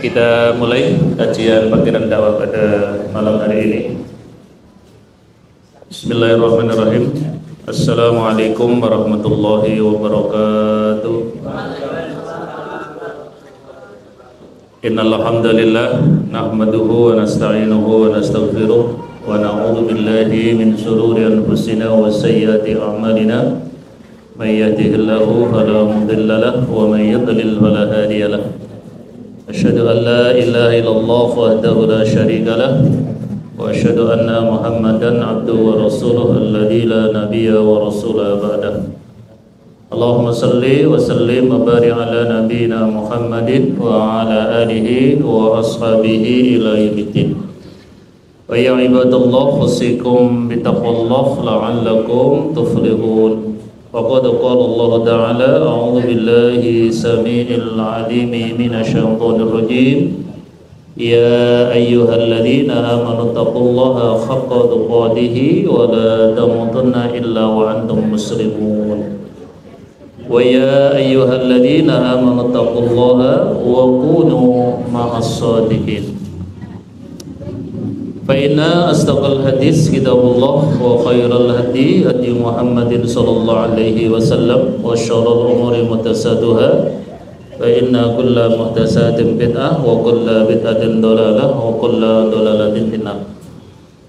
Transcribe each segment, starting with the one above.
Kita mulai kajian parkiran dakwah pada malam hari ini. Bismillahirrahmanirrahim. Assalamualaikum warahmatullahi wabarakatuh. Innal hamdalillah nahmaduhu wa nasta'inuhu wa nastaghfiruh wa na'udzu billahi min shururi anfusina wa sayyiati a'malina. May yahdihillahu fala mudilla lahu wa may yudlil fala hadiya lahu. Asyhadu an la ilaha illallah wahdahu la syarika lah wa asyhadu anna Muhammadan abduhu wa rasuluhu alladzi la nabiyya wa rasula ba'dah. Allahumma salli wa sallim wa barik ala nabiyyina Muhammadin wa ala alihi wa ashabihi ila yaumiddin. Wa ya ibadallah usikum bi taqwallah la'allakum tuflihun. Faqad qala Allah Ta'ala a'udzu billahi samii'il 'aliim minasyaitonir rajiim. Ya ayyuhalladzina amanu taqullaha haqqa tuqatih wa la tamutunna illa wa antum muslimun. Wa ya ayyuhalladzina amanu taqullaha wa kunu ma'as shadiqin. Fa inna astaqal hadis kitabullah wa khairal hadi hadi Muhammadin sallallahu alaihi wasallam wa syarrul umuri muhdatsatuha fa inna kulla muhdatsatin bid'ah wa kulla bid'atin dhalalah wa kulla dhalalatin finnar.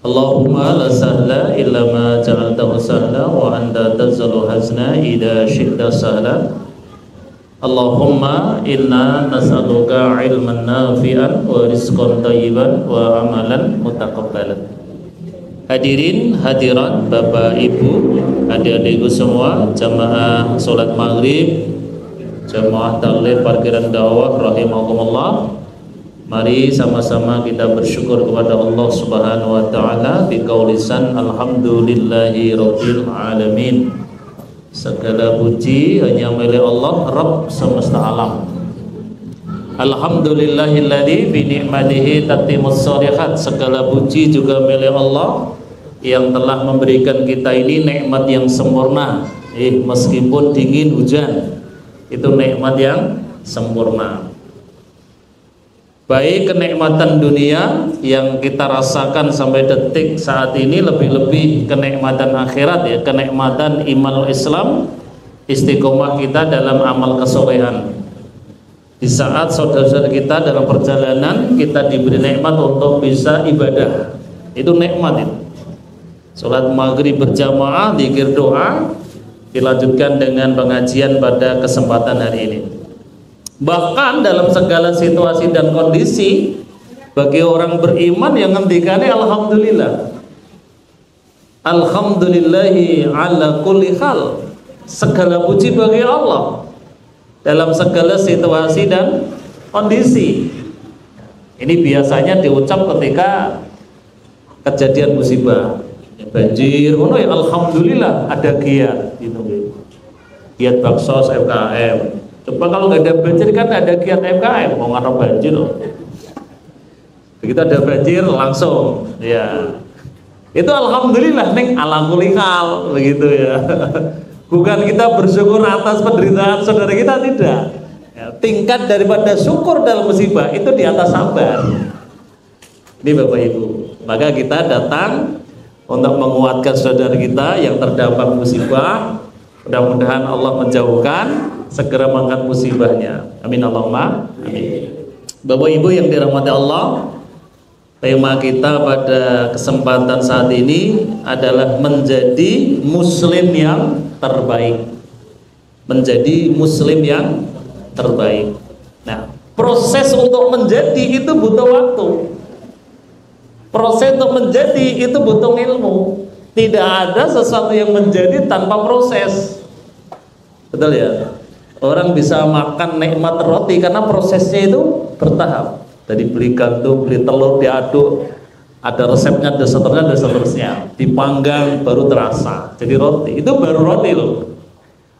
Allahumma la sahla illa ma ja'altahu sahla wa anta tazalul hazna idza syi'ta sahla. Allahumma inna nas'aluka ilman nafi'an wa rizqan thayyiban wa amalan mutaqabbalan. Hadirin hadirat Bapak Ibu, adik-adikku semua, jamaah salat maghrib, jamaah taklim parkiran dakwah rahimakumullah. Mari sama-sama kita bersyukur kepada Allah Subhanahu wa taala bi qaulisan alhamdulillahi rabbil alamin. Segala puji hanya milik Allah, Rabb semesta alam. Alhamdulillahilladzi bi ni'matihi tatimmus shalihat. Segala puji juga milik Allah yang telah memberikan kita ini nikmat yang sempurna. Meskipun dingin hujan, itu nikmat yang sempurna. Baik kenikmatan dunia yang kita rasakan sampai detik saat ini, lebih-lebih kenikmatan akhirat, ya, kenikmatan iman Islam, istiqomah kita dalam amal kesolehan. Di saat saudara-saudara kita dalam perjalanan, kita diberi nikmat untuk bisa ibadah, itu nikmat itu. Salat maghrib berjamaah, zikir doa, dilanjutkan dengan pengajian pada kesempatan hari ini. Bahkan dalam segala situasi dan kondisi, bagi orang beriman yang ngendikannya alhamdulillah. Alhamdulillahi ala kulli hal. Segala puji bagi Allah dalam segala situasi dan kondisi. Ini biasanya diucap ketika kejadian musibah, banjir, ya alhamdulillah ada giat gitu. Giat baksos FKM. Coba kalau nggak ada banjir kan ada giat FKM, mau ngarep banjir loh. Begitu ada banjir langsung, ya. Itu alhamdulillah neng ala kulli hal begitu ya. Bukan kita bersyukur atas penderitaan saudara kita, tidak. Ya, tingkat daripada syukur dalam musibah itu di atas sabar. Ini Bapak Ibu, maka kita datang untuk menguatkan saudara kita yang terdampak musibah. Mudah-mudahan Allah menjauhkan, segera mengangkat musibahnya. Amin Allahumma amin. Bapak Ibu yang dirahmati Allah, tema kita pada kesempatan saat ini adalah menjadi muslim yang terbaik. Menjadi muslim yang terbaik. Nah, proses untuk menjadi itu butuh waktu. Proses untuk menjadi itu butuh ilmu. Tidak ada sesuatu yang menjadi tanpa proses. Betul ya? Orang bisa makan nikmat roti karena prosesnya itu bertahap. Dari beli gandum, beli telur, diaduk, ada resepnya, ada seterusnya, ada seterusnya. Dipanggang baru terasa. Jadi roti, itu baru roti loh.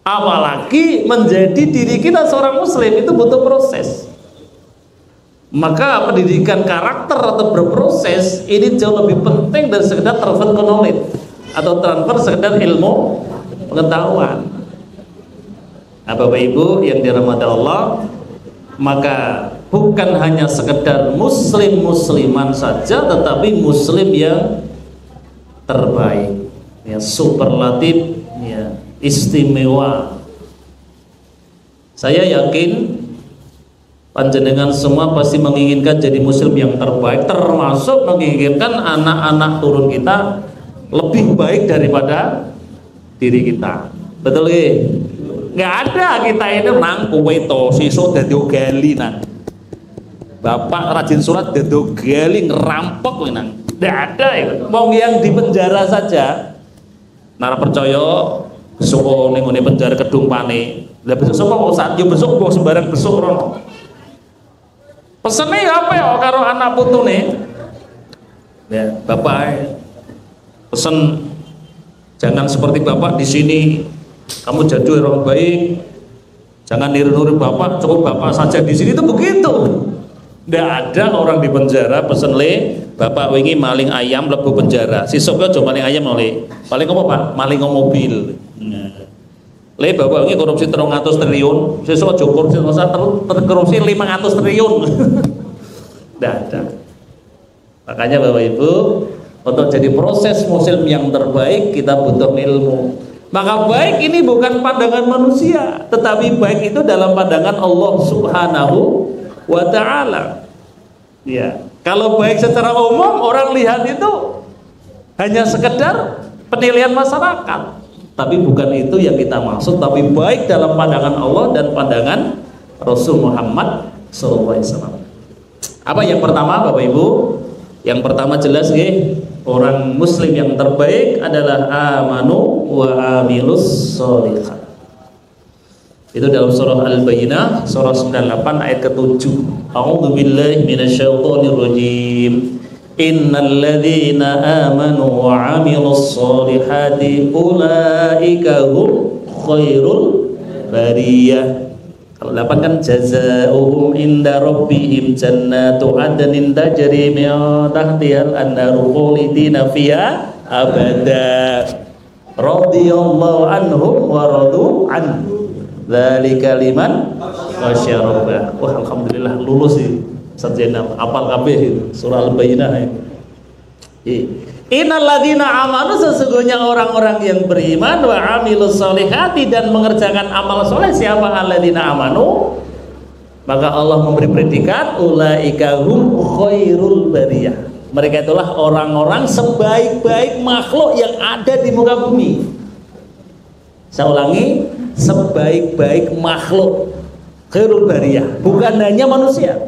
Apalagi menjadi diri kita seorang muslim itu butuh proses. Maka pendidikan karakter atau berproses ini jauh lebih penting dari sekedar transfer knowledge atau transfer sekedar ilmu pengetahuan. Nah, Bapak Ibu yang dirahmati Allah, maka bukan hanya sekedar muslim-musliman saja, tetapi muslim yang terbaik, ya, superlatif, ya, istimewa. Saya yakin panjenengan semua pasti menginginkan jadi muslim yang terbaik, termasuk menginginkan anak-anak turun kita lebih baik daripada diri kita. Betul nggih? Nggak ada kita ini nang kowe to sesuk dadi gali nang. Bapak rajin surat dadi gali ngerampok kowe nang. Nggak ada ya. Wong yang di penjara saja nara percaya besok ning ngene penjara Kedung Pane. Lah besok sapa kok saat yo besok kok sembarang besok rono. Pesene ya apa ya karo anak putune? Ya, Bapak pesen jangan seperti Bapak di sini. Kamu jadi orang baik. Jangan niru-niru Bapak, cukup Bapak saja di sini, itu begitu. Tidak ada orang di penjara pesen le, Bapak wingi maling ayam lebu penjara. Sisuk aja maling ayam oleh. Paling apa Pak? Maling mobil. Le Bapak wingi korupsi 300 triliun, sisuk aja korupsi korupsi 500 triliun. Tidak ada. Makanya Bapak Ibu, untuk jadi proses muslim yang terbaik kita butuh ilmu. Maka baik ini bukan pandangan manusia, tetapi baik itu dalam pandangan Allah Subhanahu wa ta'ala. Ya, kalau baik secara umum orang lihat itu hanya sekedar penilaian masyarakat, tapi bukan itu yang kita maksud, tapi baik dalam pandangan Allah dan pandangan Rasul Muhammad SAW. Apa yang pertama Bapak Ibu? Yang pertama jelas nggih, orang muslim yang terbaik adalah amanu wa amilus sholihat. Itu dalam surah Al-Bayyinah surah 98 ayat ke-7. A'udzu billahi minasyaitonir rajim. Innal ladzina amanu wa amilus sholihati ulaika hum khairul bariyah. Kalau 8 kan jazaohum inda rabbihim jannatu adnin tajri min tahtihal anharu khalidina fiha abada radhiyallahu anhum wa radu an dzalika liman khasyara. Wah alhamdulillah lulus sih Ustaz Zainal, apal kabeh surah Al-Bayyinah. Innal ladzina amanu, sesungguhnya orang-orang yang beriman wa amilus sholihati dan mengerjakan amal soleh. Siapa alladzina amanu? Maka Allah memberi predikat ulaika hum khairul bariyah. Mereka itulah orang-orang sebaik-baik makhluk yang ada di muka bumi. Saya ulangi, sebaik-baik makhluk khairul bariyah, bukan hanya manusia.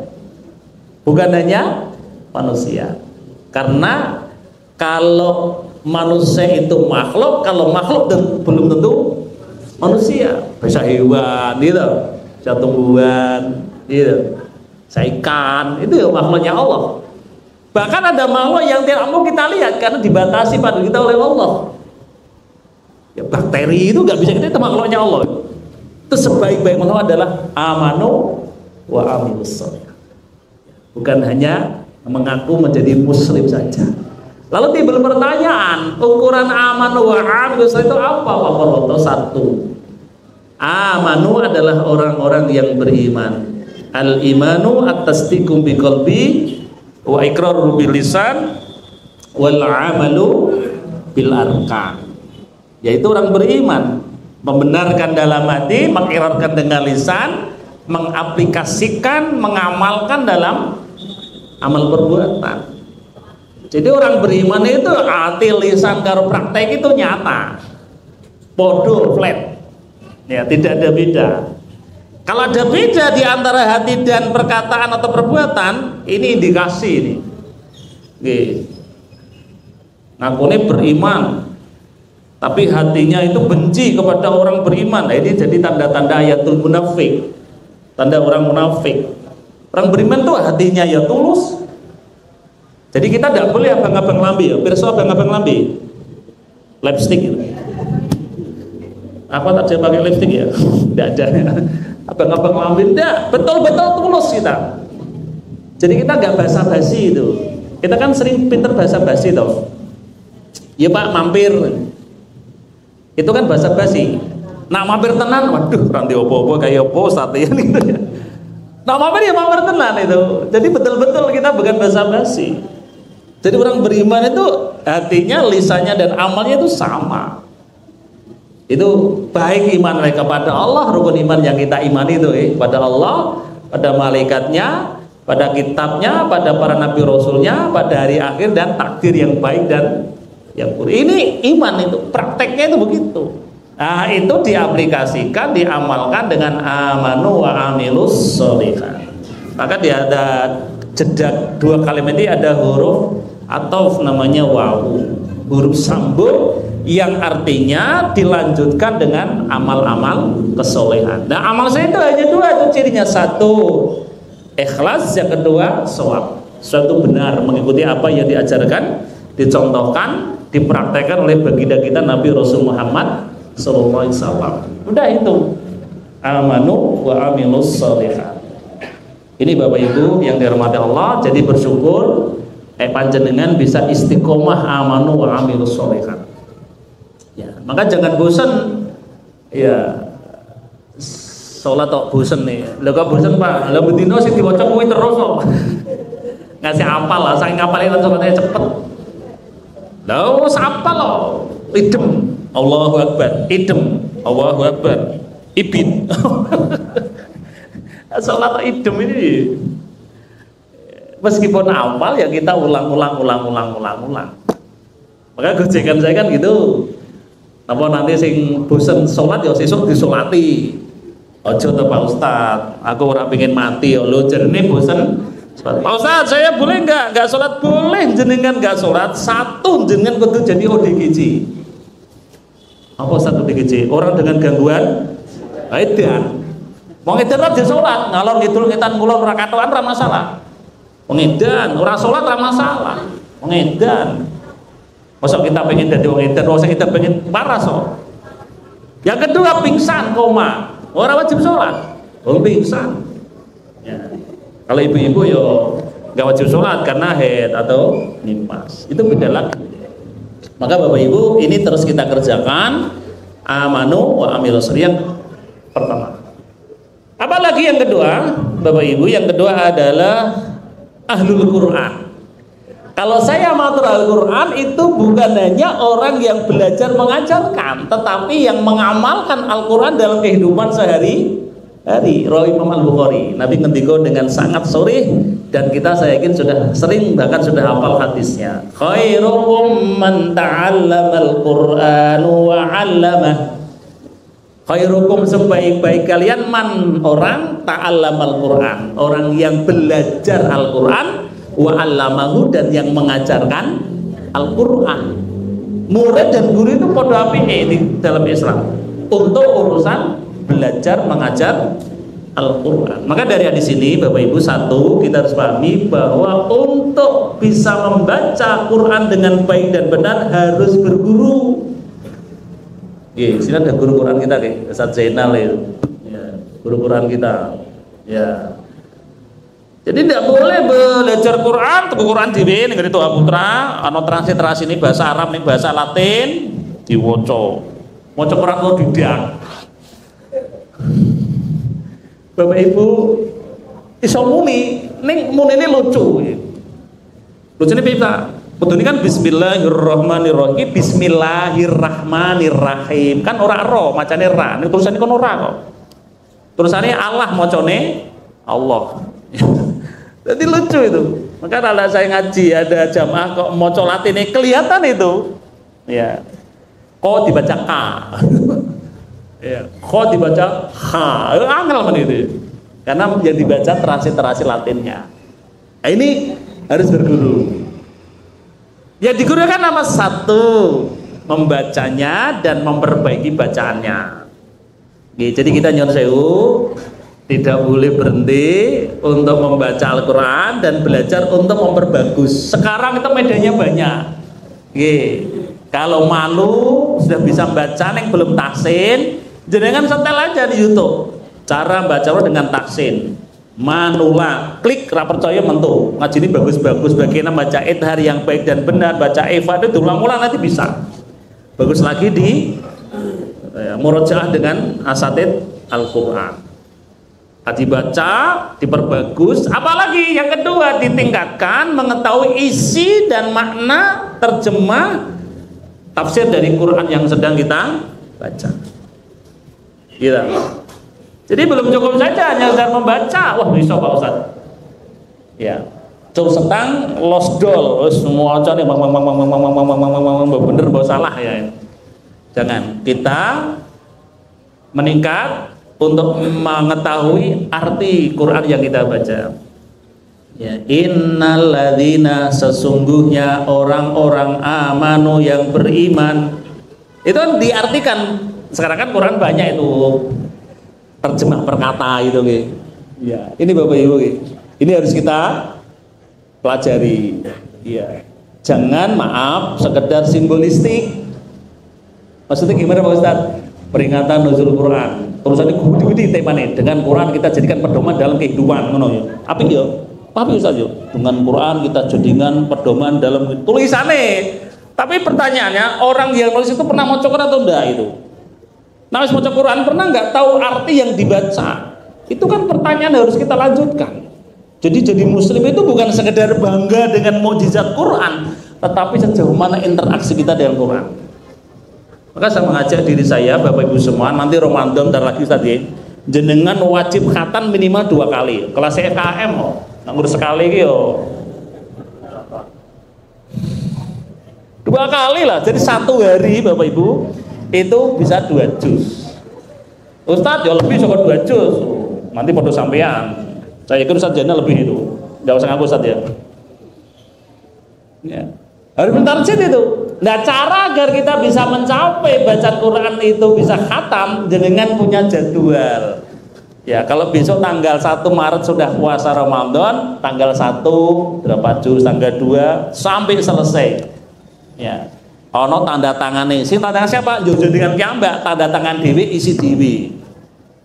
Bukan hanya manusia. Karena kalau manusia itu makhluk, kalau makhluk belum tentu manusia. Bisa hewan, gitu, bisa tumbuhan, gitu, bisa ikan, itu ya makhluknya Allah. Bahkan ada makhluk yang tidak mau kita lihat karena dibatasi pada kita oleh Allah. Ya bakteri itu nggak bisa kita, itu makhluknya Allah. Itu sebaik-baik makhluk adalah amanu wa amilus sholihat. Bukan hanya mengaku menjadi muslim saja. Lalu timbul pertanyaan, ukuran amanu wa amilus itu apa? Wabarakatuh. Satu, amanu adalah orang-orang yang beriman. Al-imanu at-tasdiqu biqalbi wa iqraru bil lisan wal amalu bil arkan. Yaitu orang beriman, membenarkan dalam hati, mengikirarkan dengan lisan, mengaplikasikan, mengamalkan dalam amal perbuatan. Jadi orang beriman itu hati, lisan, karo praktek itu nyata, podo, flat, ya tidak ada beda. Kalau ada beda di antara hati dan perkataan atau perbuatan, ini indikasi ini. Ngakunya beriman, tapi hatinya itu benci kepada orang beriman. Nah, ini jadi tanda-tanda ayatul munafik, tanda orang munafik. Orang beriman tuh hatinya ya tulus. Jadi kita tidak boleh abang-abang lambe ya, pirsa abang-abang lambe. Lipstick gitu. Apa tak saya pakai lipstick ya? Tidak ada. Abang-abang lambe tidak, betul-betul tulus kita. Jadi kita nggak basa-basi itu. Kita kan sering pinter basa-basi toh. Ya Pak mampir. Itu kan basa-basi. Nak mampir tenan, waduh, ranti opo-opo kayak opo sate gitu ya. Nah, mamer ya mamer tenan itu. Jadi betul-betul kita bukan basa-basi. Jadi orang beriman itu hatinya, lisannya dan amalnya itu sama. Itu baik iman mereka kepada Allah, rukun iman yang kita imani itu pada Allah, pada malaikatnya, pada kitabnya, pada para nabi rasulnya, pada hari akhir dan takdir yang baik dan yang buruk. Ini iman itu, prakteknya itu begitu. Nah, itu diaplikasikan, diamalkan dengan amanu wa amilus sholihat. Maka dia ada jeda dua kalimat ini, ada huruf atau namanya wawu, huruf sambung yang artinya dilanjutkan dengan amal-amal kesolehan. Nah, amal saya itu hanya dua, itu cirinya. Satu, ikhlas, yang kedua shawab. Suatu benar mengikuti apa yang diajarkan, dicontohkan, dipraktekkan oleh baginda kita Nabi Rasul Muhammad sallallahu alaihi wasallam. Udah itu. Amanu wa amilus sholihat. Ini Bapak Ibu yang dirahmati Allah, jadi bersyukur panjenengan bisa istiqomah amanu wa amilus sholihat. Ya, maka jangan bosan. Ya, sholat kok bosan nih. Lho kok bosan, Pak? Lah bedino sing diwaca kuwi terus kok. Ngasih apal lah, saking ngapalin sholatnya cepet. Lah wis apal loh. Idem. Allahu Akbar, idem, Allahu Akbar, ibin. Salat idem ini meskipun hafal ya kita ulang. Maka gojekan saya kan gitu. Apa nanti sing bosen sholat ya sesuk disolati. Ojo to Pak Ustad, aku ora pengen mati lho jerene bosen. Pak Ustad, saya boleh enggak sholat? Boleh, jenengan enggak sholat, satu jenengan kudu jadi ODGJ. Apa satu ODGJ? Orang dengan gangguan edan. Wong edan ora sholat, ngalor ngidul ngetan kulon ora katokan ora masalah. Wong edan ora sholat ora masalah. Wong edan. Masa kita pengen jadi wong edan, masa kita pengen waras kok. Yang kedua pingsan koma, ora wajib sholat. Wong pingsan. Ya. Kalau ibu-ibu yo nggak wajib sholat karena haid atau nifas, itu beda lagi. Maka Bapak Ibu ini terus kita kerjakan amanu wa amilus sholihat yang pertama. Apalagi yang kedua, Bapak Ibu, yang kedua adalah ahlul Quran. Kalau saya matur Al-Quran itu bukan hanya orang yang belajar mengajarkan, tetapi yang mengamalkan Al-Quran dalam kehidupan sehari-hari. Rawi Imam Al-Bukhari, Nabi ngendiko dengan sangat sharih dan kita saya yakin sudah sering bahkan sudah hafal hadisnya. Khairukum man ta'allamal Qur'an wa 'allamah. Khairukum, sebaik-baik kalian man orang ta'allamal Qur'an, orang yang belajar Al-Qur'an, wa 'allamahu, dan yang mengajarkan Al-Qur'an. Murid dan guru itu padha apike di dalam Islam untuk urusan belajar mengajar Al-Quran. Maka dari hadis ini Bapak Ibu, satu, kita harus pahami bahwa untuk bisa membaca Quran dengan baik dan benar harus berguru. Sini ada guru Quran kita, Ustaz Zainal ya, guru Quran kita. Ya. Jadi tidak boleh belajar Quran, tuku Quran dhewe ning ngene Tua Putra, ana transliterasi ini bahasa Arab ning bahasa Latin diwaca. Maca Quran kok didak. Bapak Ibu iso muni ning munine lucu. Lucune piye, Pak? Kudune kan bismillahirrahmanirrahim, bismillahirrahmanirrahim. Kan ora ro, macane ra. Ning tulisane kono ora kok. Tulisane Allah, macane Allah. Jadi lucu itu. Maka kalau saya ngaji ada jamaah kok maca Latine kelihatan itu. Ya. Kok dibaca K. Ya, kok dibaca ha, angel kan itu. Karena yang dibaca terasi Latinnya. Nah, ini harus berguru. Ya digunakan nama satu, membacanya dan memperbaiki bacaannya. Jadi kita nyon sewu, tidak boleh berhenti untuk membaca Al-Quran dan belajar untuk memperbagus. Sekarang itu medianya banyak. Kalau malu sudah bisa baca yang belum tahsin, jenengan setel aja di YouTube cara baca dengan tahsin, manula, klik, ra percaya mentu ngaji ini bagus-bagus, bagaimana baca ithar yang baik dan benar, baca Eva itu diulang-ulang nanti bisa bagus lagi di murojaah dengan asatid Al-Quran. dibaca, diperbagus, apalagi yang kedua ditingkatkan mengetahui isi dan makna terjemah tafsir dari Quran yang sedang kita baca. Gitu. Jadi belum cukup saja hanya sekedar membaca, wah bisa Pak Ustaz. Ya, cuma setang lost doll, semua aja nih bener bahwa salah ya. Jangan, kita meningkat untuk mengetahui arti Quran yang kita baca. Ya, innalladzina sesungguhnya orang-orang amanu yang beriman. Itu kan diartikan. Sekarang kan Quran banyak itu terjemah perkata itu ya. Ini Bapak Ibu ini harus kita pelajari. Ya. Jangan maaf sekedar simbolistik. Maksudnya gimana Pak Ustaz? Peringatan nuzul Quran. Terusannya gudi-gudi temanya dengan Quran kita jadikan pedoman dalam kehidupan ngono ya. Apa ya? Tapi Ustaz yo, dengan Quran kita jadikan pedoman dalam tulisannya. Tapi pertanyaannya, orang yang nulis itu pernah maca Quran atau enggak itu? Nah, maca Quran pernah enggak tahu arti yang dibaca? Itu kan pertanyaan harus kita lanjutkan. Jadi muslim itu bukan sekedar bangga dengan mukjizat Quran, tetapi sejauh mana interaksi kita dengan Quran. Maka saya mengajak diri saya, Bapak Ibu semua, nanti Ramadan ntar lagi tadi, jenengan wajib khatam minimal 2 kali. Kelas FKM ngurus sekali yo. 2 kali lah, jadi 1 hari Bapak Ibu itu bisa 2 juz. Ustadz ya lebih cukup 2 juz. Nanti foto sampean. Saya ikut sarjana lebih itu. Enggak usah ngaku Ustadz ya. Ya. Harus mentarget itu. Nah, cara agar kita bisa mencapai bacaan Quran itu bisa khatam dengan punya jadwal. Ya, kalau besok tanggal 1 Maret sudah puasa Ramadan, tanggal 1 berapa juz, tanggal 2 sampai selesai. Ya. Ono tanda tangane. Sing tanda tangan siapa? Jojo dengan kiambak, tanda tangan dewi isi dewi.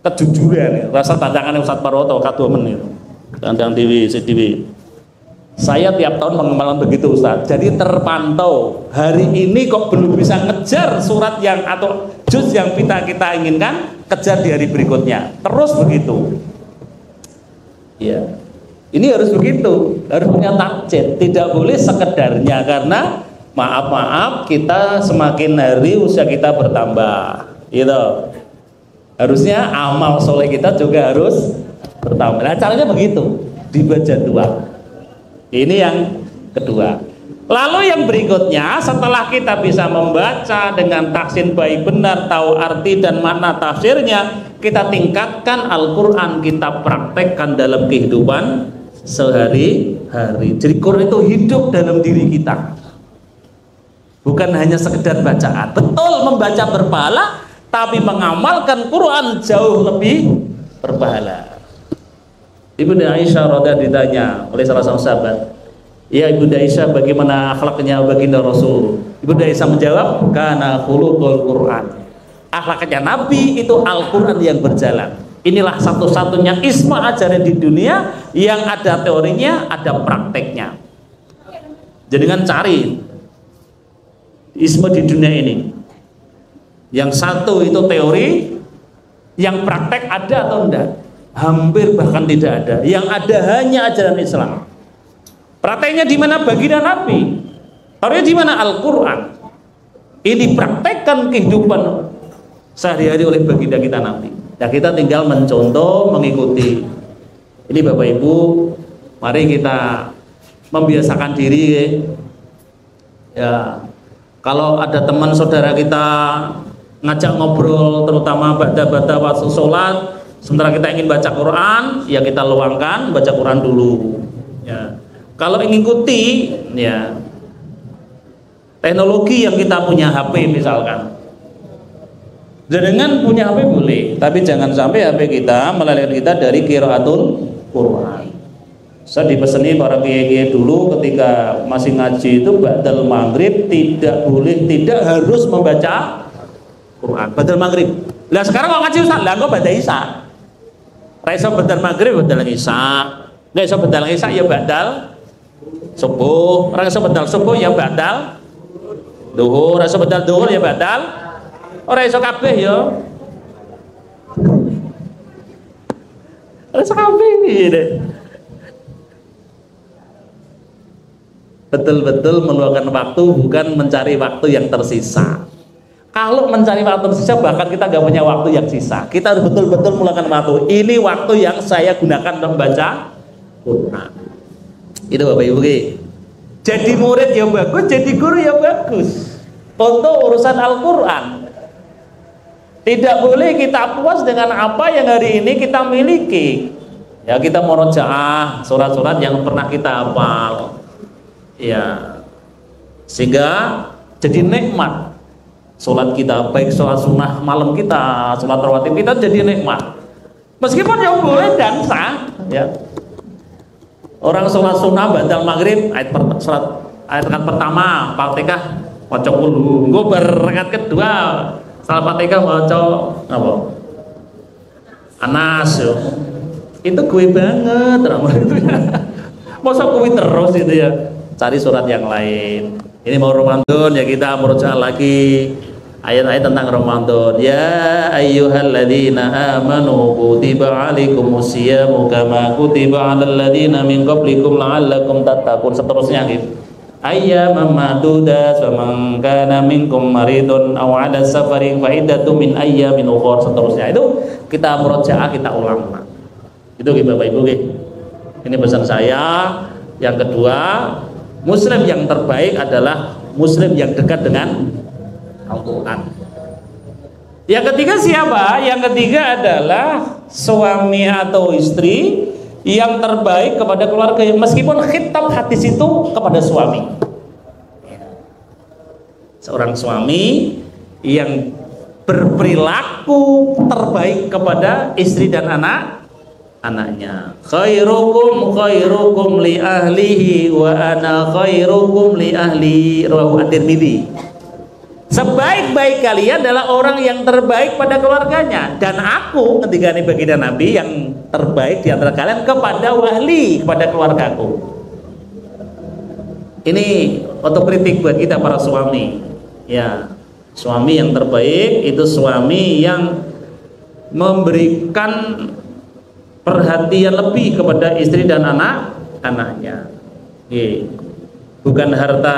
Kejujuran, rasa tanda tangan Ustaz Paroto Kadomen itu. Tanda tangan dewi isi dewi. Saya tiap tahun mengamalkan begitu Ustaz. Jadi terpantau. Hari ini kok belum bisa ngejar surat yang atau juz yang kita inginkan, kejar di hari berikutnya. Terus begitu. Ya. Ini harus begitu. Harus punya target. Tidak boleh sekedarnya karena maaf kita semakin hari usia kita bertambah. Gitu. Harusnya amal soleh kita juga harus bertambah. Nah, caranya begitu. Dibaca 2. Ini yang kedua. Lalu yang berikutnya, setelah kita bisa membaca dengan tahsin baik benar, tahu arti dan makna tafsirnya, kita tingkatkan Al-Quran, kita praktekkan dalam kehidupan sehari-hari. Jadi Quran itu hidup dalam diri kita, bukan hanya sekedar bacaan. Betul membaca berpahala, tapi mengamalkan Quran jauh lebih berpahala. Ibunda Aisyah radhiyallahu ditanya oleh salah seorang sahabat, "Ya Ibunda Aisyah, bagaimana akhlaknya baginda Rasul?" Ibunda Aisyah menjawab, "Kana khuluqul Quran." Akhlaknya Nabi itu Al-Quran yang berjalan. Inilah satu-satunya isma ajaran di dunia yang ada teorinya, ada prakteknya. Jadi dengan cari isma di dunia ini. Yang satu itu teori, yang praktek ada atau enggak? Hampir bahkan tidak ada. Yang ada hanya ajaran Islam. Prakteknya di mana baginda Nabi? Teorinya di mana? Al-Quran. Ini praktekkan kehidupan sehari-hari oleh baginda kita Nabi. Nah, kita tinggal mencontoh, mengikuti. Ini Bapak Ibu, mari kita membiasakan diri. Ya, kalau ada teman saudara kita ngajak ngobrol, terutama bada-bada waktu sholat, sementara kita ingin baca Quran, ya kita luangkan baca Quran dulu. Ya. Kalau ingin ikuti, ya teknologi yang kita punya HP misalkan, dengan punya HP boleh, tapi jangan sampai HP kita melalaikan kita dari qiraatul Quran. Saya dipeseni para kiai-kiai dulu ketika masih ngaji itu ba'dal maghrib tidak boleh, tidak harus membaca Quran. Ba'dal maghrib. Lah sekarang kalau ngaji Ustaz, lah kok ba'da isya. Raiso ba'dal maghrib, ba'dal isya. Nggak iso ba'dal isya ya ba'dal subuh. Raiso ba'dal subuh ya ba'dal duhur. Raiso ba'dal duhur ya ba'dal. Ora iso kabeh ya. Sampai ini. Betul-betul meluangkan waktu, bukan mencari waktu yang tersisa. Kalau mencari waktu tersisa, bahkan kita nggak punya waktu yang sisa. Kita harus betul-betul meluangkan waktu. Ini waktu yang saya gunakan untuk membaca Quran. Itu Bapak Ibu. Jadi murid yang bagus, jadi guru yang bagus. Untuk urusan Al-Quran, tidak boleh kita puas dengan apa yang hari ini kita miliki. Ya, kita murojaah surat-surat yang pernah kita hafal. Ya, sehingga jadi nikmat sholat kita, baik sholat sunnah malam kita, sholat rawatib kita jadi nikmat. Meskipun yang boleh dan sah, ya. Orang sholat sunnah badal maghrib ayat rakaat pertama Fatihah maca dulu, engko rakaat kedua salat Fatihah maca apa? Anas yo. Itu gue banget ramai itu. Masa gue terus itu ya. Cari surat yang lain. Ini mau Ramadan ya, kita merujuk lagi ayat-ayat tentang Ramadan. Ya ayyuhalladzina amanu kutiba alaikumus syiyamu kama kutiba alal ladzina min qablikum la'allakum tattaqun, seterusnya gitu. Ayyaman ma'dudat faman kana minkum maridun aw 'ala safarin fa iddatun min ayyamin ukhra, seterusnya. Itu kita murojaah, kita ulang. Itu Bapak Ibu. Ini pesan saya. Yang kedua, Muslim yang terbaik adalah Muslim yang dekat dengan Al-Quran. Yang ketiga siapa? Yang ketiga adalah suami atau istri yang terbaik kepada keluarga, meskipun khitab hadis itu kepada suami. Seorang suami yang berperilaku terbaik kepada istri dan anaknya. Khairukum khairukum li ahlihi wa ana khairukum li ahli, rawahu at-Tirmidzi. Sebaik-baik kalian adalah orang yang terbaik pada keluarganya, dan aku ketika ini baginda Nabi yang terbaik di antara kalian kepada wahli, kepada keluargaku. Ini otokritik buat kita para suami. Ya, suami yang terbaik itu suami yang memberikan perhatian lebih kepada istri dan anaknya. Bukan harta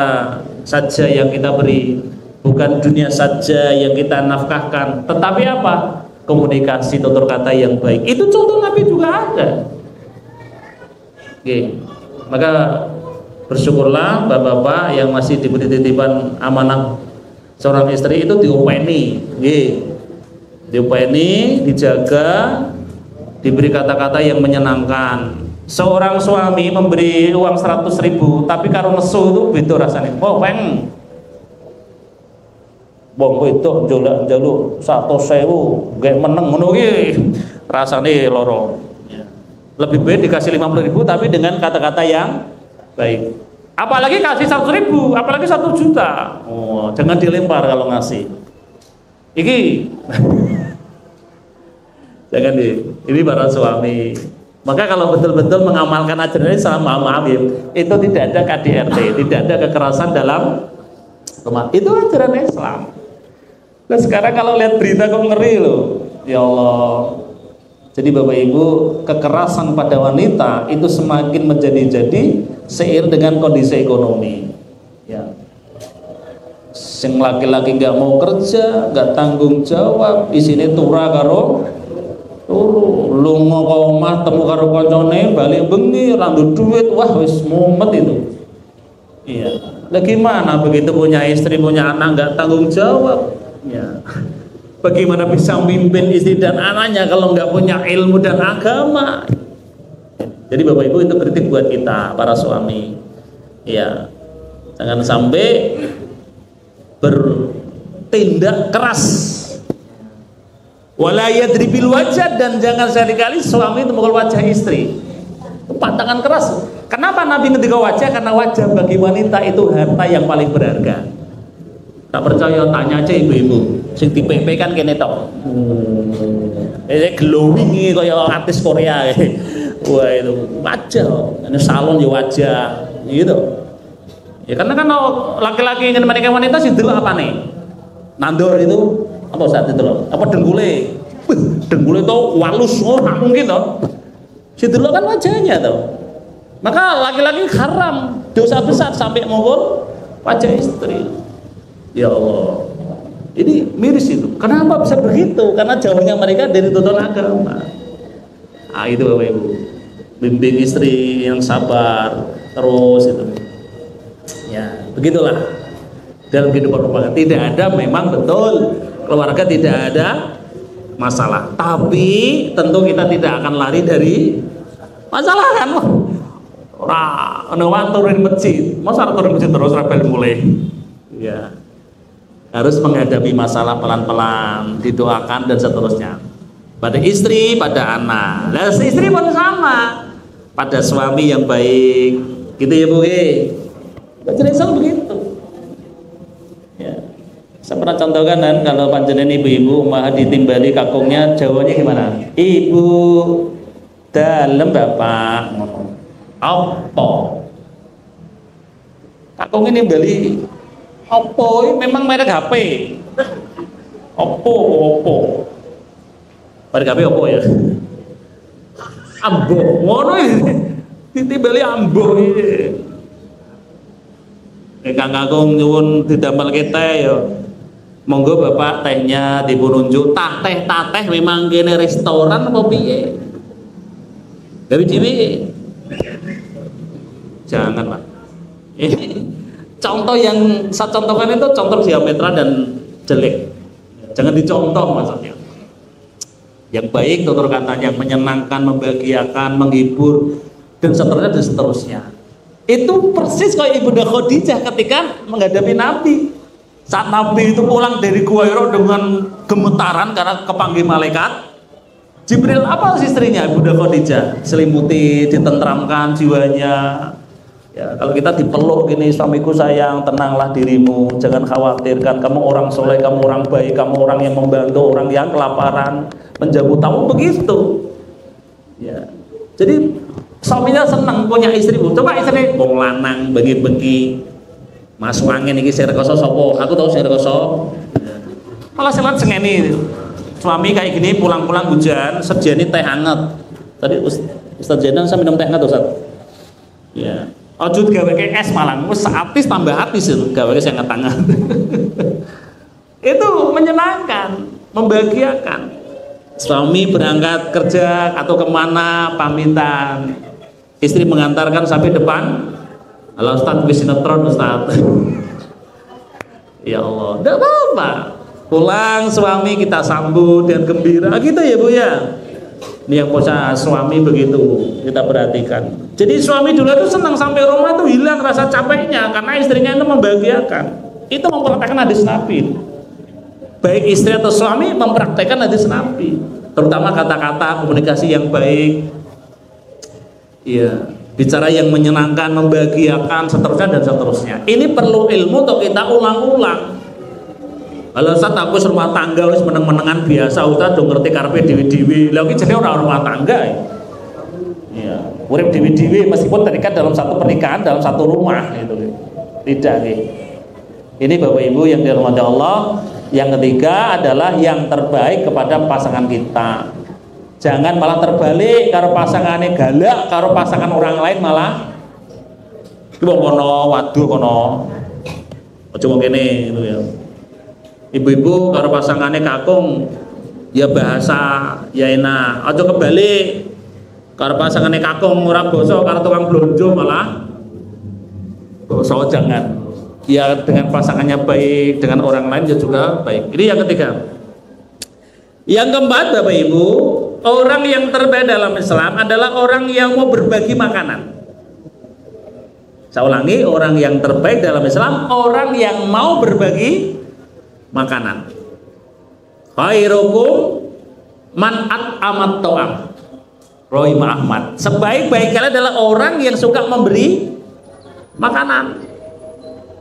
saja yang kita beri, bukan dunia saja yang kita nafkahkan, tetapi apa? Komunikasi, tutur kata yang baik. Itu contoh Nabi juga ada. Maka bersyukurlah bapak-bapak yang masih diberi titipan amanah seorang istri itu diupeni, dijaga, diberi kata-kata yang menyenangkan. Seorang suami memberi uang 100.000 tapi karo nesu itu beda rasanya. Oh, peng wong itu jaluk 100.000 gak meneng ngono iki rasane loro. Lebih baik dikasih 50.000 tapi dengan kata-kata yang baik. Apalagi kasih 100.000, apalagi 1 juta. Oh, jangan dilempar kalau ngasih. Iki jangan ini para suami. Maka kalau betul-betul mengamalkan ajaran ini sama maaf, itu tidak ada KDRT, tidak ada kekerasan dalam rumah. Itu ajaran Islam. Nah sekarang kalau lihat berita kok ngeri loh, ya Allah. Jadi Bapak Ibu, kekerasan pada wanita itu semakin menjadi-jadi seiring dengan kondisi ekonomi. Ya. Sing laki-laki nggak mau kerja, nggak tanggung jawab, di sini tura karo turu, lunga ka omah temu karo kancane, balik bengi randu duit, wah wis mumet itu. Iya. Lah gimana begitu punya istri, punya anak nggak tanggung jawab? Ya. Bagaimana bisa memimpin istri dan anaknya kalau nggak punya ilmu dan agama? Jadi Bapak Ibu, itu kritik buat kita para suami. Ya, jangan sampai bertindak keras. Wala yadribil wajah, dan jangan sekali-kali suami itu mukul wajah istri. Pantangan keras. Kenapa Nabi ketika wajah? Karena wajah bagi wanita itu harta yang paling berharga. Tak percaya tanya aja ibu-ibu sing dipepe kan kene tok. Glowing kaya artis Korea. Wah itu wajah, ini salon ya wajah gitu. Ya karena kan laki-laki ingin menikah wanita sih dulu apa nih? Nandor itu apa saat itu loh? Apa denggule? Denggule itu walus, oh mungkin toh. Didelok kan wajahnya tuh. Maka laki-laki haram dosa besar sampai mukul wajah istri. Ya Allah. Ini miris itu. Kenapa bisa begitu? Karena jauhnya mereka dari tuntunan agama. Ah itu Bapak Ibu. Bimbing istri yang sabar terus itu. Ya, begitulah. Dalam kehidupan rumah tangga tidak ada memang betul keluarga tidak ada masalah. Tapi tentu kita tidak akan lari dari masalah kan. Ora turun masjid. Masa turun masjid terus rebel mulai. Ya. Harus menghadapi masalah pelan-pelan, didoakan dan seterusnya. Pada istri, pada anak. Lah istri pun sama. Pada suami yang baik. Gitu ya Bu. Jadi begitu. Ya. Saya pernah contohkan kan kalau panjenengan ibu-ibu mah ditimbali kakungnya jawabnya gimana? Ibu dalam bapak apa? Kakung ini beli Oppo ini memang merek HP. Oppo. Merek HP Oppo ya. Ambo, ngono iki. Ditimbali ambo iki. Kang Kakung nyuwun didamel teh ya. Monggo Bapak tehnya dipun unjuk. Teh memang kene restoran apa piye? Dari dhewe. Jangan, Pak. Ini contoh yang saya contohkan itu contoh diametral dan jelek. Jangan dicontoh maksudnya. Yang baik tutur katanya menyenangkan, membahagiakan, menghibur dan seterusnya. Itu persis kayak Ibunda Khadijah ketika menghadapi Nabi. Saat Nabi itu pulang dari Gua Hira dengan gemetaran karena kepanggil malaikat Jibril, apa istrinya Ibunda Khadijah? Selimuti, ditentramkan jiwanya. Ya, kalau kita dipeluk gini, suamiku sayang, tenanglah dirimu, jangan khawatirkan, kamu orang soleh, kamu orang baik, kamu orang yang membantu orang yang kelaparan, menjamu tamu, begitu. Ya, jadi suaminya senang punya istri. Coba istri wong lanang bagi-bagi masuk angin iki sing rekoso sapa? Aku tahu sing rekoso. Malah selat sengeni. Suami kayak gini pulang-pulang hujan, sejane teh hangat. Tadi Ustaz Jenang saya minum teh hangat Ustaz. Ya. Ojo gawe es malang, wis atis tambah atis itu gawe sing hangat. Itu menyenangkan, membahagiakan. Suami berangkat kerja atau kemana pamitan, istri mengantarkan sampai depan. Halo Ustaz, wis sinetron Ustaz. Ya Allah, tidak apa-apa. Pulang suami kita sambut dengan gembira, gitu ya Bu ya. Ini yang punya suami begitu kita perhatikan. Jadi suami dulu itu senang sampai rumah itu hilang rasa capeknya karena istrinya itu membahagiakan. Itu mempraktekkan hadis Nabi. Baik istri atau suami mempraktekkan hadis Nabi, terutama kata-kata komunikasi yang baik. Iya, bicara yang menyenangkan, membahagiakan, seterusnya dan seterusnya. Ini perlu ilmu untuk kita ulang-ulang. Kalau Ustaz aku rumah tangga wis meneng-menengan biasa, Ustaz do ngerti karepe dhewe-dhewe. Lah iki jenenge ora rumah tangga. Iya, urip dhewe-dhewe meskipun terikat dalam satu pernikahan, dalam satu rumah gitu. Tidak nggih. Ini Bapak Ibu yang dirahmati Allah, yang ketiga adalah yang terbaik kepada pasangan kita. Jangan malah terbalik, karo pasangannya galak, karo pasangan orang lain malah coba kono waduh kono. Coba kene gitu ya. Ibu-ibu karo pasangannya kakung ya bahasa ya enak. Aja kebalik. Karo pasangannya kakung ora basa, karo tukang blonjo malah basa. Jangan. Ya dengan pasangannya baik, dengan orang lain juga baik. Ini yang ketiga. Yang keempat Bapak Ibu, orang yang terbaik dalam Islam adalah orang yang mau berbagi makanan. Saya ulangi, orang yang terbaik dalam Islam orang yang mau berbagi makanan. Khairukum man at'amat ta'am. Rohimah Ahmad. Sebaik-baik kalian adalah orang yang suka memberi makanan.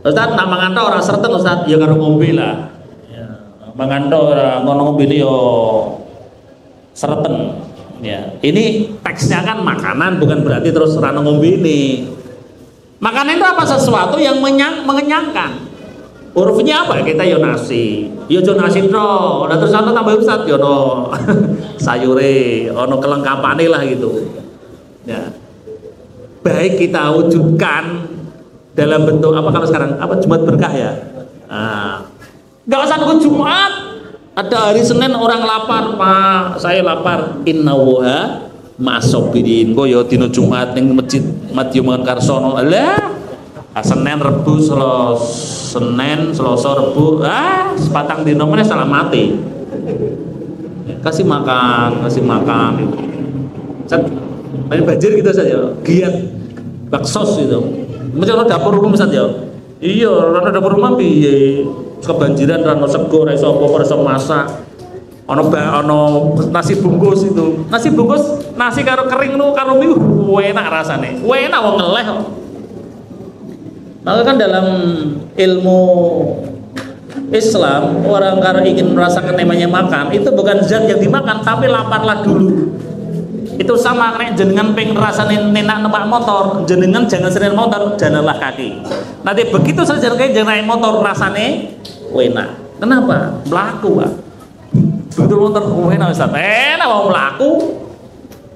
Ustaz, nak mangan tok ora serten Ustaz, ya karo ngombe lah. Ya, mangan tok ora ngono ngombe yo serten. Ya, ini teksnya kan makanan, bukan berarti terus ora ngombe ini. Makanan itu apa? Sesuatu yang mengenyangkan. Hurufnya apa? Kita yo nasi. Yo nasi tok. Ora terus ana tambah Ustaz yo no sayure, ono kelengkapane lah gitu. Ya. Baik kita wujudkan dalam bentuk apa kalau sekarang apa Jumat berkah ya. Nggak usah nunggu Jumat. Ada hari Senin orang lapar, Pak, saya lapar. Innallaha ma'asobirin. Kok ya dino Jumat ning masjid Madiun Karsono. Lah, Senin, Rebu, Senin, Selasa, Rebu, sepatang dino meneh salah mati. Kasih makan. Main banjir gitu saja, giat baksos itu. Macam dapur umum saja. Iya, orang dapur umum piye? Kebanjiran rano sego, ra iso apa-apa, ra iso masak. Ono nasi bungkus itu. Nasi bungkus nasi karo kering nu karo mie enak rasane. Enak wong ngeleh kok. Maka kan dalam ilmu Islam orang kalau ingin merasakan namanya makan itu bukan zat yang dimakan tapi laparlah dulu. Itu sama nek jenengan pengen rasane enak numpak motor, jenengan jangan sering motor, jalanlah kaki. Nanti begitu saja kayak jangan naik motor rasane enak. Kenapa? Melaku, Pak. Begitu motor enak Ustaz. Enak mau melaku.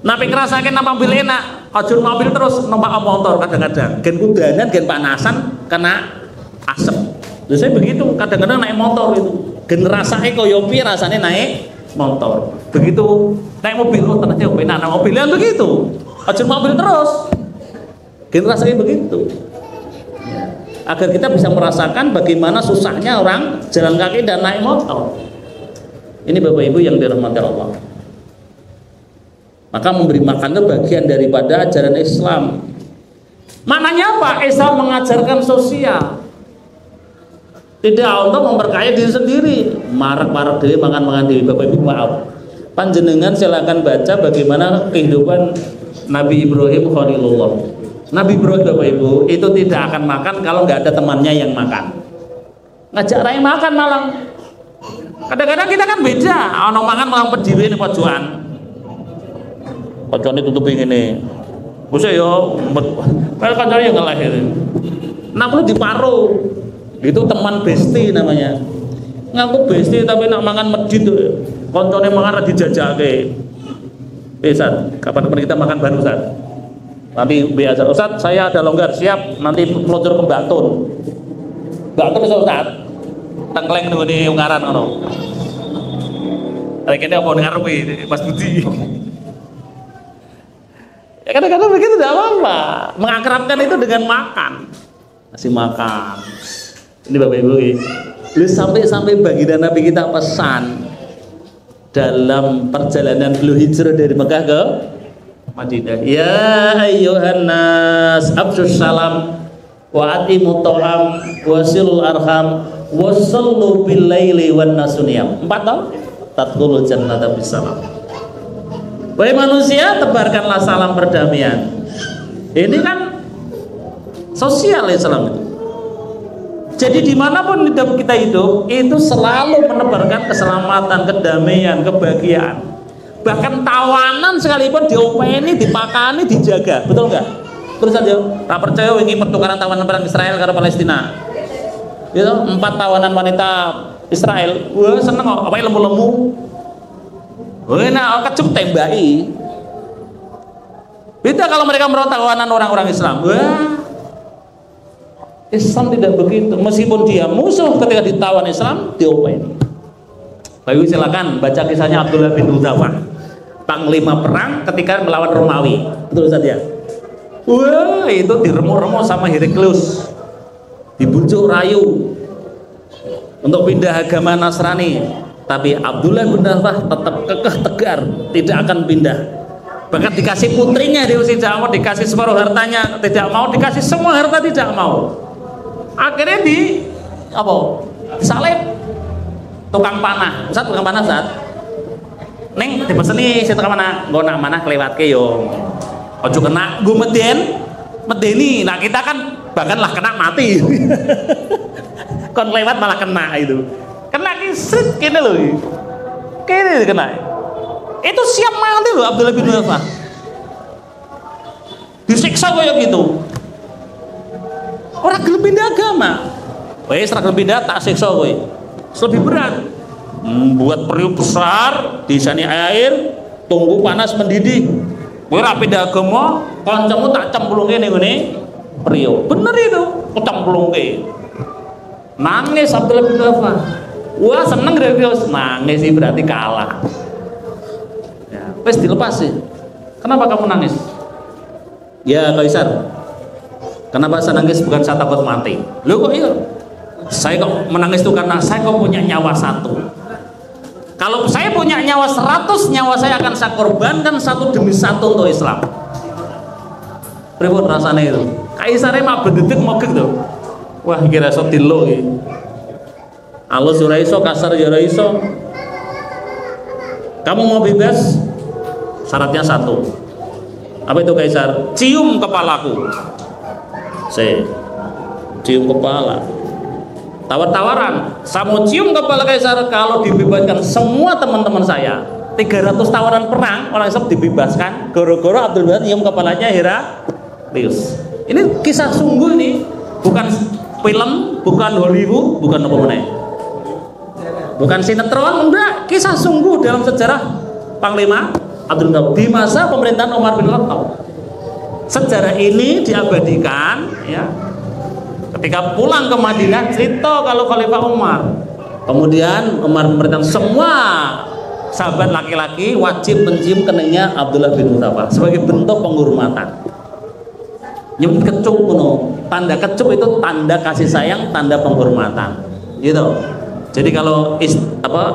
Napi ngerasakan numpak mobil enak, ajur mobil terus numpak motor kadang-kadang. Gen kudanan, gen panasan kena asap. Terus saya begitu, kadang-kadang naik motor itu. Gen rasane koyo piye rasane naik motor. Begitu naik mobil, oh ternyata enak naik mobil yang begitu. Ajur mobil terus. Gen rasanya begitu. Agar kita bisa merasakan bagaimana susahnya orang jalan kaki dan naik motor. Ini Bapak Ibu yang dirahmati Allah. Maka memberi makan itu bagian daripada ajaran Islam. Maknanya apa? Islam mengajarkan sosial. Tidak untuk memperkaya diri sendiri. Marak-marak diri, makan-makan diri. Bapak Ibu maaf. Panjenengan silakan baca bagaimana kehidupan Nabi Ibrahim Khalilullah. Nabi Ibrahim Bapak Ibu itu tidak akan makan kalau nggak ada temannya yang makan. Ngajak rai makan malang. Kadang-kadang kita kan beda. Ono makan malang berdiri ini pojokan. Pojokan itu tutup ini. Bisa yo, kalau kancane yang ngelahir. Namanya di paru. Itu teman besti namanya. Ngaku besti tapi nak makan masjid tuh. Koncone makan dijajake. Ustaz, kapan kita makan bareng Ustaz? Nanti biasa Ustaz, saya ada longgar siap nanti meluncur ke Batun. Batun Ustaz. Tengkleng nunggu di Ungaran ngono. Kene apa ngarepe Mas Budi. Ya kadang-kadang begitu tidak apa-apa. Mengakrabkan itu dengan makan. Kasih makan. Ini Bapak Ibu ya. Sampai baginda Nabi kita pesan dalam perjalanan beliau hijrah dari Mekah ke Madinah. Ya ayyuhan nas abshus salam wa atimu ta'am wasilul arham wasallu bil laili wan nasuniyam. 4 tahun tadkhulul jannata bisalam. Wahai manusia, tebarkanlah salam perdamaian. Ini kan sosial Islam itu. Jadi dimanapun kita hidup, itu selalu menebarkan keselamatan, kedamaian, kebahagiaan. Bahkan tawanan sekalipun diopeni, dipakani, dijaga. Betul nggak? Terus aja, tak percaya ini pertukaran tawanan perang Israel ke Palestina. Gitu, 4 tawanan wanita Israel, wah seneng kok, apa lemu-lemu. Wah, nah, kecup tembaki. Beda kalau mereka merawat tawanan orang-orang Islam. Wah, Islam tidak begitu. Meskipun dia musuh ketika ditawan Islam, diopeni. Bayu silakan baca kisahnya Abdullah bin Udzafah, panglima perang ketika melawan Romawi. Betul saja. Wah, itu diremu-remu sama Heraklius, dibujuk rayu untuk pindah agama Nasrani. Tapi Abdullah bin Udzafah tetap kekeh tegar, tidak akan pindah. Bahkan dikasih putrinya dia tidak mau, dikasih separuh hartanya tidak mau, dikasih semua harta tidak mau. Akhirnya disalib tukang panah. Ustaz, tukang panah Ustaz. Neng dipeseni si tukang panah, nggo nak manah kelewatke yo. Ojo kena nggo medeni. Nah, kita kan bahkan lah kena mati. Kon lewat malah kena itu. Kena kisrit kene lho. Kene kena. Itu siap mati loh Abdullah bin Udzafah. Disiksa kayak gitu. Orang gelem pindah agama. Wes ora gelem pindah tak siksa kowe. Lebih berat. Membuat periuk besar, disani air, tunggu panas mendidih. Kowe ra pindah agama, kancamu tak cemplungke ning ngene priyo. Bener itu, kecemplungke. Nangis Abdullah bin Rafa. Wah, seneng nangis sih berarti kalah. Ya, wes dilepas sih. Kenapa kamu nangis? Ya Kaisar, kenapa saya nangis? Bukan saya takut mati. Loh kok iya? Saya kok menangis itu karena saya kok punya nyawa satu. Kalau saya punya nyawa 100, nyawa saya akan saya korbankan satu demi satu untuk Islam. Pripun rasanya itu? Kaisarnya mah bedetik mogek tuh. Wah, kira so dilo iki. Alus ora iso, kasar ya ora iso. Kamu mau bebas? Syaratnya satu. Apa itu Kaisar? Cium kepalaku. Cium kepala. Tawar-tawaran. Saya mau cium kepala Kaisar kalau dibebaskan semua teman-teman saya. 300 tawaran perang orang Islam dibebaskan. Goro-goro Abdul Bahar cium kepalanya Heraklius. Ini kisah sungguh nih, bukan film, bukan Hollywood, bukan apa mana. Bukan sinetron, enggak, kisah sungguh dalam sejarah Panglima Abdul Bahar di masa pemerintahan Umar bin Khattab. Sejarah ini diabadikan ya. Ketika pulang ke Madinah cerita kalau Khalifah Umar. Kemudian Umar memerintahkan semua sahabat laki-laki wajib mencium keningnya Abdullah bin Muzaffar sebagai bentuk penghormatan. Nyebut kecup kuno. Tanda kecup itu tanda kasih sayang, tanda penghormatan. Gitu. Jadi kalau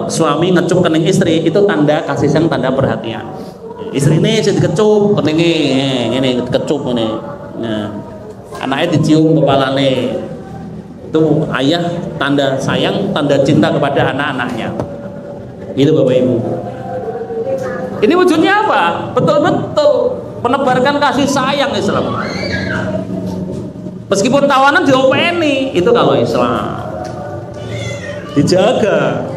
suami ngecup kening istri itu tanda kasih sayang, tanda perhatian. Istri ini saya dikecup keningnya, ini kecup ini. Nah, anaknya dicium kepalane. Itu ayah tanda sayang, tanda cinta kepada anak-anaknya. Gitu Bapak Ibu. Ini wujudnya apa? Betul-betul menebarkan kasih sayang Islam. Meskipun tawanan diopeni, itu kalau Islam dijaga.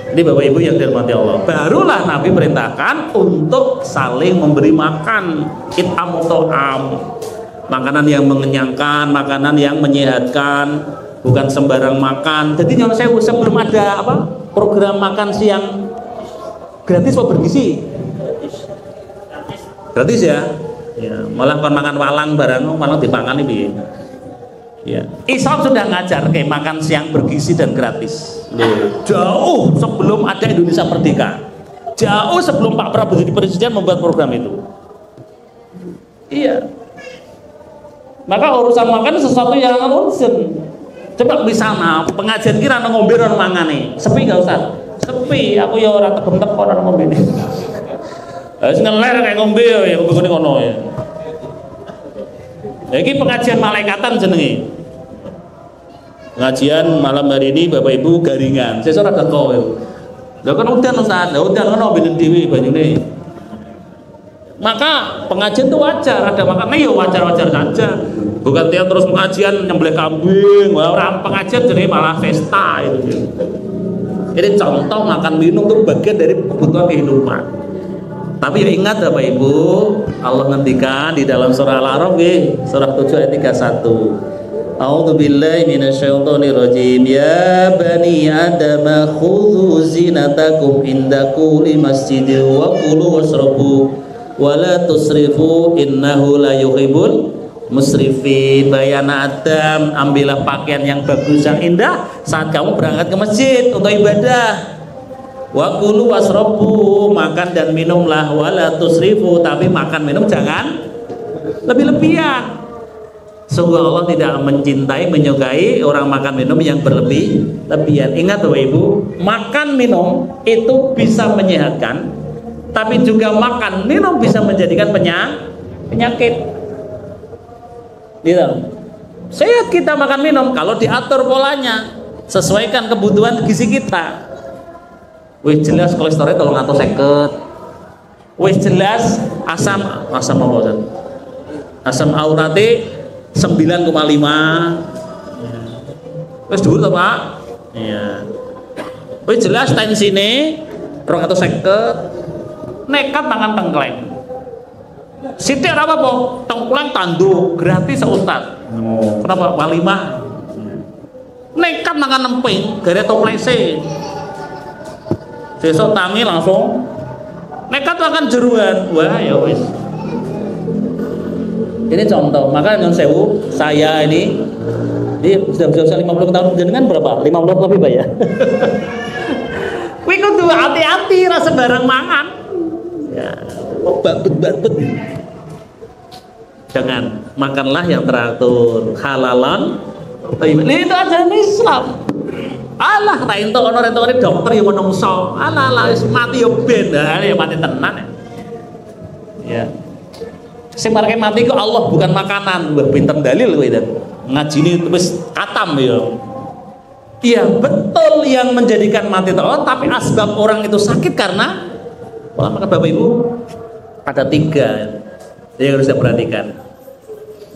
Ini Bapak Ibu yang dirahmati Allah, barulah Nabi perintahkan untuk saling memberi makan, it'am to'am, makanan yang mengenyangkan, makanan yang menyehatkan, bukan sembarang makan. Jadi yang saya sebelum ada program makan siang gratis atau bergizi, gratis ya. Ya, malah kon makan walang barang, malah dipangan ini. Ya. Islam sudah ngajar kayak makan siang bergizi dan gratis. Jauh sebelum ada Indonesia merdeka, jauh sebelum Pak Prabowo jadi presiden membuat program itu. Iya. Maka urusan makan sesuatu yang urgent. Coba di sana pengajian kira ngombe orang mangane, sepi nggak usah? Sepi. Aku ya orang tegem-tegem orang ngombe ini. Harus ngeler kayak ngombe ya begini kono ya. Ini pengajian malaikatan jenenge. Pengajian malam hari ini Bapak Ibu garingan. Saya ora teko. Lha kan udan Ustaz, udan kan omben dhewe banyune. Maka pengajian itu wajar, ada makan ya wajar-wajar saja. Bukan tiap terus pengajian nyembelih kambing, orang pengajian jadi malah pesta itu. Ini contoh makan minum itu bagian dari kebutuhan kehidupan. Tapi ya ingat Bapak Ibu, Allah ngendikan di dalam surah Al-A'raf surah 7 ayat 31. A'udzubillahi minasyaitonirrajim. Ya bani Adam khudhu zinatakum inda kulli masjidin wa kulu washrabu wa la tusrifu innahu la yuhibbul musrifin. Bayana Adam, ambillah pakaian yang bagus yang indah saat kamu berangkat ke masjid untuk ibadah. Wa kulu washrabu, makan dan minumlah, wa la tusrifu, tapi makan minum jangan lebih-lebihan. Sungguh Allah tidak mencintai, menyukai orang makan minum yang berlebih-lebihan. Ingat Bapak Ibu, makan minum itu bisa menyehatkan, tapi juga makan minum bisa menjadikan penyakit. Gitu. Sehat kita makan minum kalau diatur polanya, sesuaikan kebutuhan gizi kita. Wih jelas kolesterolnya 350. Wih jelas asam apa? Asam aurate 9,5. Wis dhuwur to, Pak? Iya. Wis jelas tensine 250. Nekat mangan tengkleng. Sithik ora apa-apa, tengkleng tanduk gratis Ustaz. Oh, kenapa 5? Nekat mangan emping, gare toplese. Besok tangi langsung nekat makan jeruan, wah ya wis. Ini contoh, maka nyun sewu, saya ini sudah berusia 50 tahun, jenengan berapa? 50 lebih Pak ya? Kuwi kudu hati-hati rasa barang mangan. Ya, babet-babet. Jangan, makanlah yang teratur, halalan. Itu ajaran Islam. Alah, ra entuk ono rentok dokter ya menungso. Alah wis mati yo ben, ya mati tenan. Ya. Sing marake mati ku Allah bukan makanan. Wah, pinter dalil kowe itu. Ngajine wis katam ya. Iya, betul yang menjadikan mati itu Allah, tapi asbab orang itu sakit karena maka Bapak Ibu ada 3 yang harus diperhatikan.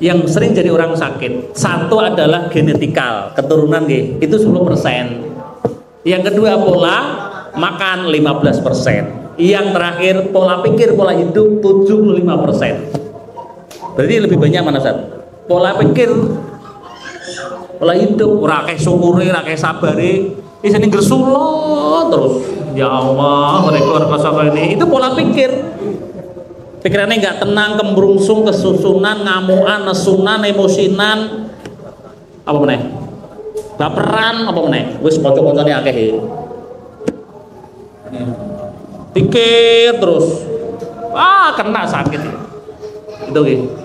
Yang sering jadi orang sakit, satu adalah genetikal, keturunan itu 10%. Yang kedua pola makan 15%. Yang terakhir pola pikir, pola hidup 75%. Berarti lebih banyak mana Ustaz? Pola pikir, pola hidup, rakyat syukuri, rakyat sabari, ini gersulot terus. Ya Allah, mereka kosong ini. Itu pola pikir. Pikirannya nggak tenang, kembrungsung, kesusunan, ngamuan, nesunan, emosinan, apa meneh? Baperan, apa meneh? Wis kocok-kocokne akeh. Pikir terus, kena sakit. Itu gitu.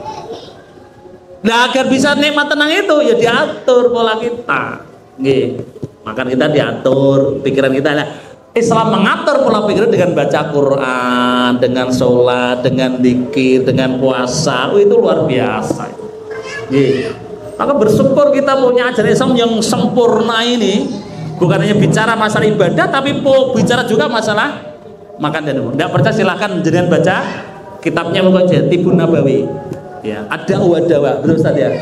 Nah, agar bisa nikmat tenang itu ya diatur pola kita. Nggih. Makan kita diatur, pikiran kita lah. Islam mengatur pola pikir dengan baca Quran, dengan sholat, dengan dzikir, dengan puasa. Itu luar biasa. Maka bersyukur kita punya ajaran Islam yang sempurna ini. Bukan hanya bicara masalah ibadah, tapi bicara juga masalah makan dan minum. Tidak percaya silahkan jangan baca kitabnya mungkin Tibun Nabawi. Ya, ada wadawa, betul Ustaz ya.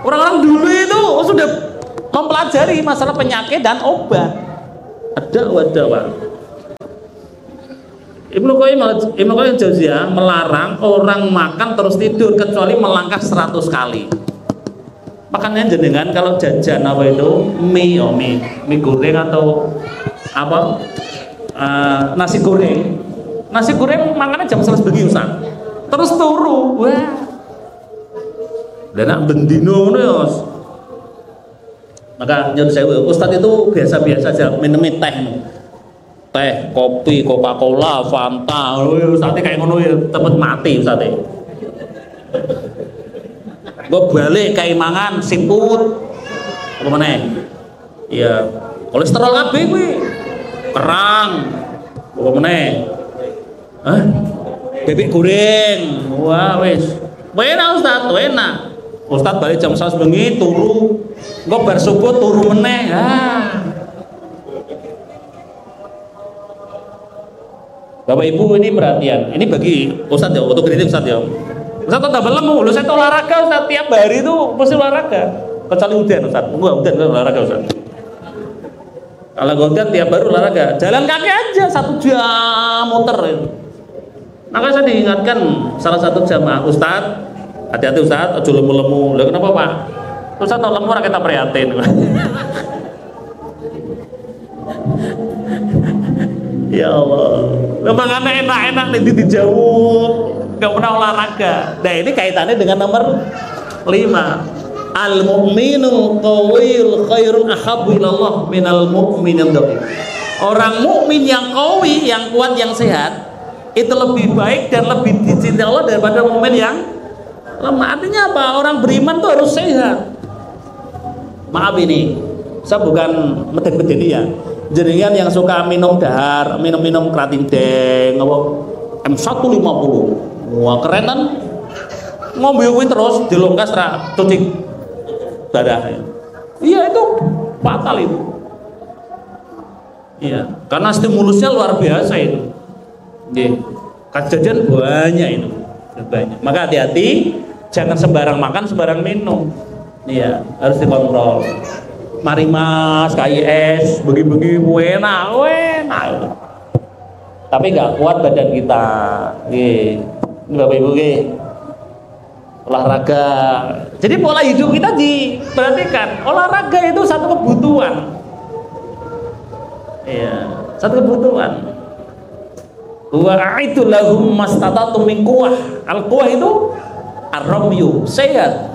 Orang-orang dulu itu sudah mempelajari masalah penyakit dan obat. Ada wadawa. Ibnu Qayyim Jauziyah melarang orang makan terus tidur kecuali melangkah 100 kali. Makanya jenengan kalau jajan apa itu mie goreng atau apa nasi goreng makannya jam 11 pagi Ustaz. Terus turu, wah. Dan nak bendino ya. Maka nyun sewu Ustadz itu biasa-biasa aja minum teh, kopi, Coca-Cola, Fanta. Ustadz kayak ngono ya tempat mati Ustadz. Gue balik kayak mangan siput. Apa meneh? Iya, kolesterol kabeh kuwi. Kerang. Apa meneh? Hah? Bebek goreng. Wah, wis. Enak Ustadz, enak. Ustadz balik jam 11 bengi turu. Engko bar subuh turu meneh. Bapak Ibu ini perhatian. Ini bagi Ustadz ya, untuk kritik Ustadz ya. Ustadz tak belum, lu saya olahraga Ustadz tiap hari itu mesti olahraga. Kecuali udan Ustadz. Enggak udan olahraga Ustadz. Kalau udan tiap hari olahraga, jalan kaki aja 1 jam muter. Maka saya diingatkan salah satu jamaah Ustadz, hati-hati Ustadz, aja lemu-lemu. Lah kenapa Pak? Ustadz tau lemu kita prihatin. Ya Allah, lembangannya enak-enak nih dijauh, nggak pernah olahraga. Nah ini kaitannya dengan nomor 5. Al-mu'minu qawiyul khairun ahabbu ilallah minal mu'minin dhaif. Orang mukmin yang qawi, yang kuat, yang sehat itu lebih baik dan lebih dicintai Allah daripada mukmin yang lemah. Artinya apa? Orang beriman tuh harus sehat. Maaf ini, saya bukan medeni ya. Jenengan yang suka minum dahar, minum keratin deng, M150, wah keren kan? Ngombe kuwi terus dilongkas ra cuci darah. Iya itu fatal itu. Iya, karena stimulusnya luar biasa itu. Nggih. Kejadian banyak itu. Banyak. Maka hati-hati, jangan sembarang makan, sembarang minum. Iya, harus dikontrol. Mari Mas, KIS, begi-begi enak. Tapi nggak kuat badan kita. Nggih. Ini Bapak Ibu nggih. Olahraga. Jadi pola hidup kita diperhatikan. Olahraga itu satu kebutuhan. Iya, satu kebutuhan. Wa a'iddu lahum mastata'tum min quwwah. Al-quwwah itu ar-ramyu, sehat.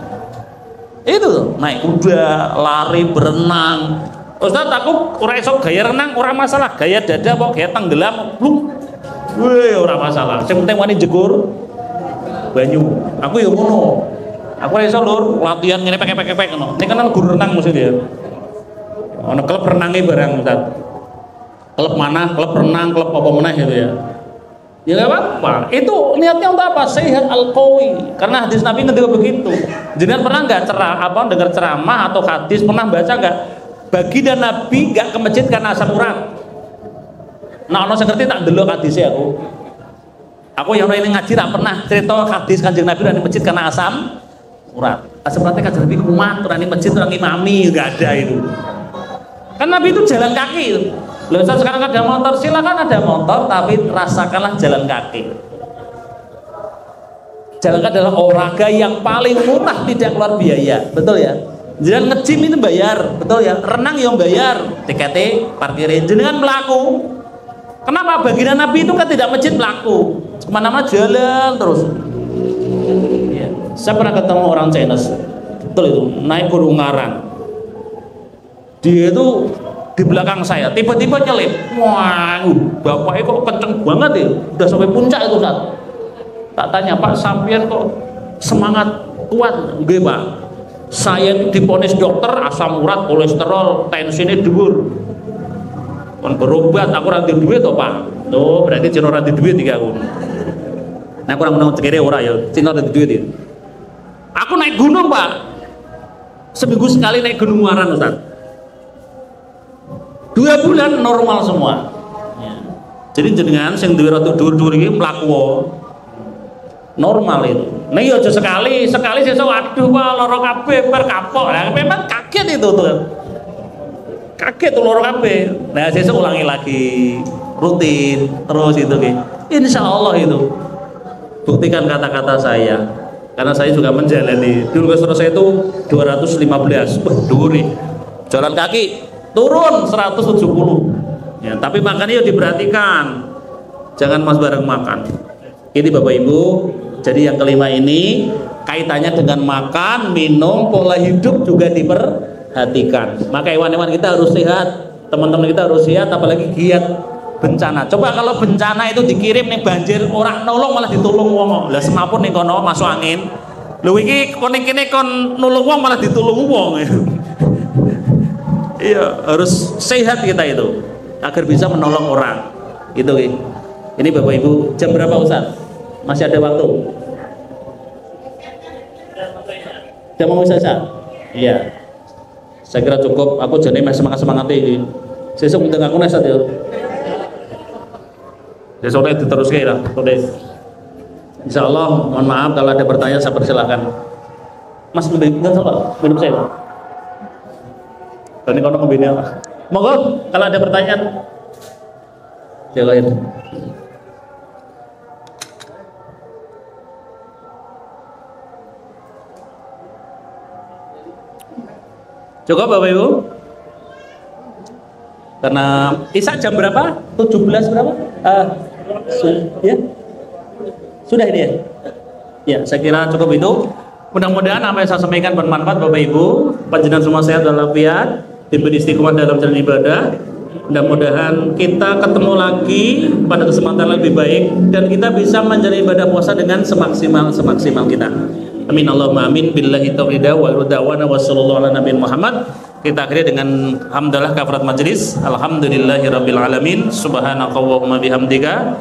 Itu naik kuda, lari, berenang. Ustaz, aku ora iso gaya renang, ora masalah. Gaya dada kok gaya tenggelam, bluk. Weh, ora masalah. Sing penting wani jegur banyu. Aku ya ngono. Aku ora iso lur, latihan ngene pek-pek ngono. Ini kan guru renang mesti dia. Ono klub renange barang, Ustaz. Klub mana? Klub renang, klub apa meneh gitu ya. Ya nggak apa-apa. Itu niatnya untuk apa? Sehat al-qawi. Karena hadis Nabi ngendika begitu. Jangan pernah nggak dengar ceramah atau hadis, pernah baca nggak? Baginda Nabi nggak ke masjid karena asam urat. Nah, ono sing ngerti tak ndelok hadisnya aku. Aku yang ini ngaji tak pernah cerita hadis Kanjeng Nabi di masjid karena asam urat. Asam uratnya Kanjeng Nabi kumat, orang di masjid orang imami, nggak ada itu. Kan Nabi itu jalan kaki. Loh, sekarang ada motor, silakan ada motor, tapi rasakanlah jalan kaki. Jalan kaki adalah olahraga yang paling murah, tidak keluar biaya, betul ya? Jangan nge-gym itu bayar, betul ya? Renang yang bayar, tiketnya, parkirin, jenengan pelaku. Kenapa? Baginda Nabi itu kan tidak masjid pelaku, kemana-mana jalan terus. Ya. Saya pernah ketemu orang Chinese, betul itu, naik Gunung Ngarang. Dia itu di belakang saya, tiba-tiba nyelip. Wah, bapaknya kok kenceng banget ya, udah sampai puncak itu Ustaz. Tak tanya, Pak, sampean kok semangat kuat? Nggih, Pak. Saya diponis dokter asam urat, kolesterol, tensinya dhuwur. Kon berobat, aku ora duwe duit to, Pak. Tuh, berarti cino ora duwe duit iki aku. Nah, aku ora menang cekere ora ya, cino ora duwe duit. Aku naik gunung, Pak. Seminggu sekali naik gunung Muaran, Ustaz. 2 bulan normal semua. Ya. Jadi jenengan sing duwe rada dhuwur-dhuwur iki mlaku normal itu. Nah iya aja sekali sesuk aduh Pak lara kabeh bar kapok. Lah memang kaget itu tuh. Kaget tuh lara kabeh. Nah sesuk ulangi lagi rutin terus itu nggih. Insyaallah itu. Buktikan kata-kata saya. Karena saya juga menjalani. Dulu kesuruh saya itu 215. Dhuwur nih. Jalan kaki turun 170 ya, tapi makannya diperhatikan, jangan mas bareng makan. Ini Bapak Ibu, jadi yang kelima ini kaitannya dengan makan, minum, pola hidup juga diperhatikan. Maka hewan-hewan kita harus sehat, teman-teman kita harus sehat, apalagi giat bencana. Coba kalau bencana itu dikirim nih banjir, orang nolong malah ditulung wong. Lah semapun nih kono masuk angin, lho iki kon kene kon nulung wong malah ditulung wong. Iya, harus sehat kita itu agar bisa menolong orang. Gitu, ini Bapak Ibu, jam berapa Ustaz? Masih ada waktu? Jam mau Ustaz? Iya. Saya kira cukup. Aku jadi semangat ini. Sesuk undang aku Ustaz ya. Sesuk diteruskan lah. Insyaallah, mohon maaf kalau ada pertanyaan saya persilakan. Mas minum saya. Dan ini kono kombinasi apa? Monggo kalau ada pertanyaan. Silakan. Cukup Bapak Ibu? Karena Isya jam berapa? 17 berapa? Ya? Sudah ini ya? Ya, saya kira cukup itu. Mudah-mudahan apa yang saya sampaikan bermanfaat Bapak Ibu. Panjenengan semua sehat walafiat, diberi istiqomah dalam jalan ibadah. Mudah-mudahan kita ketemu lagi pada kesempatan lebih baik dan kita bisa menjalani ibadah puasa dengan semaksimal kita. Amin Allahumma amin. Billahi taufiq wal hidayah wa sallallahu ala nabiyina Muhammad. Kita akhiri dengan hamdalah kafarat majelis. Alhamdulillahirabbil alamin. Subhanakallahumma bihamdika